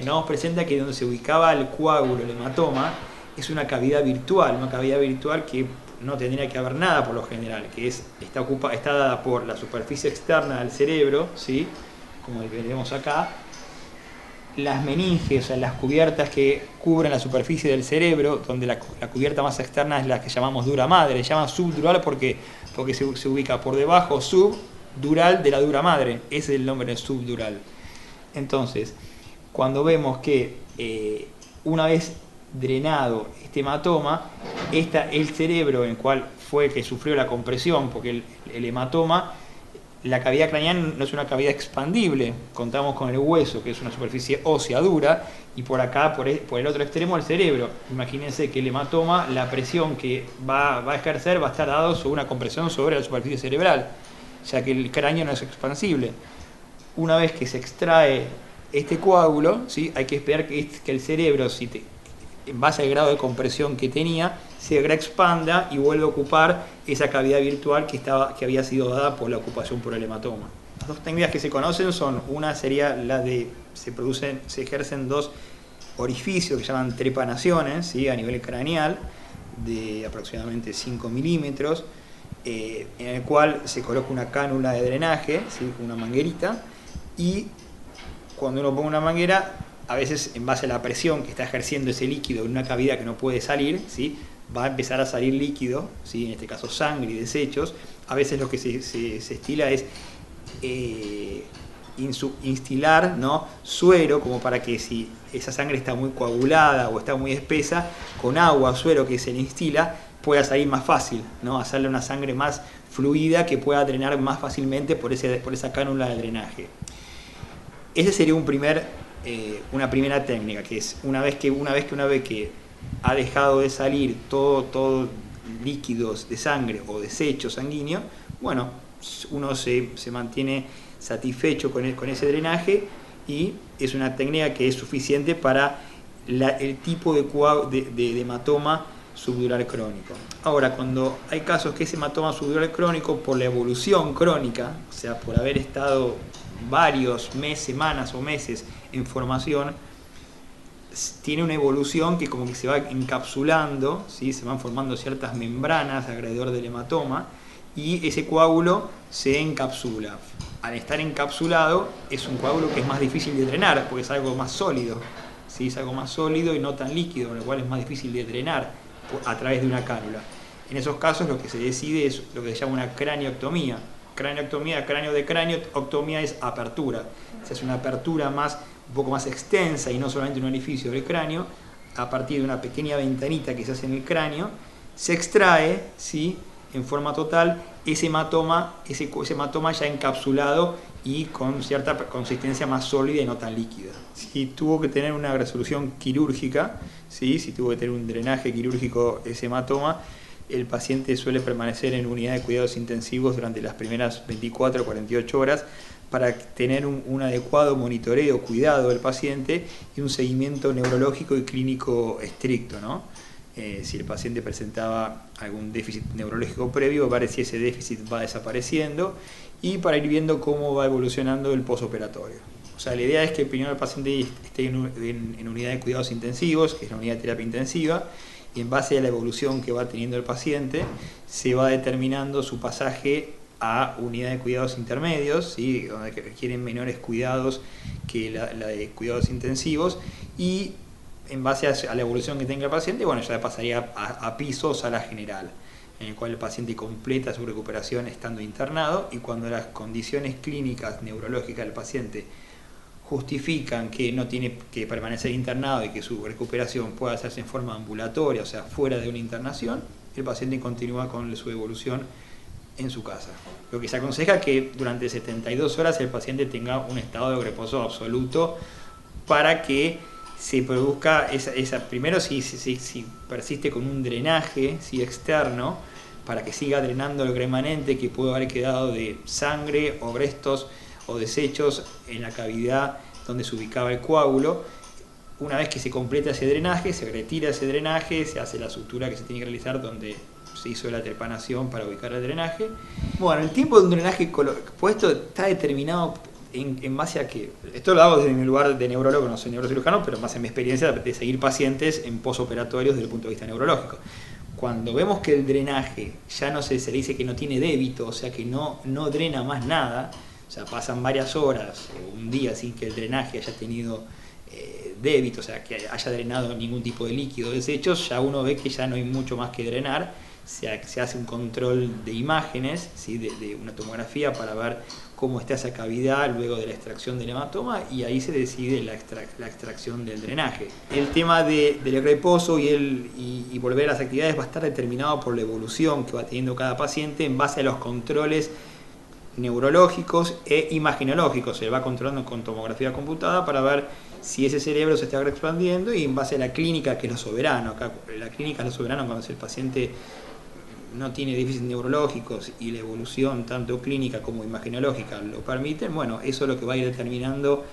tengamos presente que donde se ubicaba el coágulo, el hematoma, es una cavidad virtual que no tendría que haber nada por lo general, que está dada por la superficie externa del cerebro, ¿sí? Como veremos acá, las meninges, o sea, las cubiertas que cubren la superficie del cerebro, donde la cubierta más externa es la que llamamos dura madre, se llama subdural porque se ubica por debajo, subdural de la dura madre, ese es el nombre de subdural. Entonces, cuando vemos que una vez drenado este hematoma, el cerebro en el cual fue que sufrió la compresión, porque el hematoma, la cavidad craneal no es una cavidad expandible, contamos con el hueso, que es una superficie ósea dura, y por acá, por el otro extremo, el cerebro. Imagínense que el hematoma, la presión que va a ejercer va a estar dado sobre una compresión sobre la superficie cerebral, ya que el cráneo no es expansible. Una vez que se extrae este coágulo, ¿sí? Hay que esperar que el cerebro, en base al grado de compresión que tenía, se expanda y vuelve a ocupar esa cavidad virtual que había sido dada por la ocupación por el hematoma. Las dos técnicas que se conocen son, una sería la de, se ejercen dos orificios que se llaman trepanaciones, ¿sí? A nivel craneal, de aproximadamente 5 milímetros, en el cual se coloca una cánula de drenaje, ¿sí? Una manguerita, y cuando uno pone una manguera, a veces en base a la presión que está ejerciendo ese líquido en una cavidad que no puede salir, ¿sí? Va a empezar a salir líquido, ¿sí? En este caso sangre y desechos. A veces lo que se estila es instilar, ¿no? Suero, como para que si esa sangre está muy coagulada o está muy espesa, con agua, suero que se le instila, pueda salir más fácil, ¿no? Hacerle una sangre más fluida que pueda drenar más fácilmente por esa cánula de drenaje. Ese sería una primera técnica, que es una vez que ha dejado de salir todo líquidos de sangre o desecho sanguíneo, bueno, uno se mantiene satisfecho con ese drenaje, y es una técnica que es suficiente para el tipo de hematoma subdural crónico. Ahora, cuando hay casos que ese hematoma subdural crónico, por la evolución crónica, o sea, por haber estado varios semanas o meses en formación, tiene una evolución que como que se va encapsulando, ¿sí? Se van formando ciertas membranas alrededor del hematoma y ese coágulo se encapsula. Al estar encapsulado es un coágulo que es más difícil de drenar porque es algo más sólido, ¿sí? Es algo más sólido y no tan líquido, con lo cual es más difícil de drenar a través de una cánula. En esos casos lo que se decide es lo que se llama una craneotomía. Craneotomía, cráneo de cráneo, octomía es apertura. Se hace una apertura un poco más extensa y no solamente un orificio del cráneo, a partir de una pequeña ventanita que se hace en el cráneo, se extrae, ¿sí? En forma total ese hematoma ya encapsulado y con cierta consistencia más sólida y no tan líquida. Si tuvo que tener una resolución quirúrgica, ¿sí? Si tuvo que tener un drenaje quirúrgico ese hematoma, el paciente suele permanecer en unidad de cuidados intensivos durante las primeras 24 o 48 horas para tener un adecuado monitoreo, cuidado del paciente y un seguimiento neurológico y clínico estricto, ¿no? Si el paciente presentaba algún déficit neurológico previo, ver si ese déficit va desapareciendo y para ir viendo cómo va evolucionando el posoperatorio. O sea, la idea es que primero el paciente esté en unidad de cuidados intensivos, que es la unidad de terapia intensiva, y en base a la evolución que va teniendo el paciente, se va determinando su pasaje a unidad de cuidados intermedios, ¿sí? Donde requieren menores cuidados que la de cuidados intensivos, y en base a la evolución que tenga el paciente, bueno, ya pasaría a piso o sala general, en el cual el paciente completa su recuperación estando internado, y cuando las condiciones clínicas neurológicas del paciente justifican que no tiene que permanecer internado y que su recuperación pueda hacerse en forma ambulatoria, o sea, fuera de una internación, el paciente continúa con su evolución en su casa. Lo que se aconseja es que durante 72 horas el paciente tenga un estado de reposo absoluto para que se produzca primero si persiste con un drenaje externo, para que siga drenando el remanente que puede haber quedado de sangre o restos o desechos en la cavidad donde se ubicaba el coágulo. Una vez que se completa ese drenaje, se retira ese drenaje, se hace la sutura que se tiene que realizar donde se hizo la trepanación para ubicar el drenaje. Bueno, el tiempo de un drenaje puesto está determinado en base a que, esto lo hago desde mi lugar de neurólogo, no soy neurocirujano, pero más en mi experiencia de seguir pacientes en posoperatorios desde el punto de vista neurológico. Cuando vemos que el drenaje ya no se le dice que no tiene débito, o sea que no drena más nada, o sea, pasan varias horas o un día sin que el drenaje haya tenido débito, o sea, que haya drenado ningún tipo de líquido o desechos, ya uno ve que ya no hay mucho más que drenar. Se hace un control de imágenes, ¿sí? de una tomografía para ver cómo está esa cavidad luego de la extracción del hematoma, y ahí se decide la extracción del drenaje. El tema del reposo y volver a las actividades va a estar determinado por la evolución que va teniendo cada paciente en base a los controles neurológicos e imagenológicos. Se va controlando con tomografía computada para ver si ese cerebro se está expandiendo, y en base a la clínica, que es lo soberano. Acá la clínica es lo soberano cuando el paciente no tiene déficits neurológicos y la evolución tanto clínica como imagenológica lo permiten. Bueno, eso es lo que va a ir determinando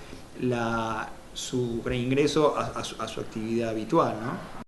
su reingreso a su actividad habitual, ¿no?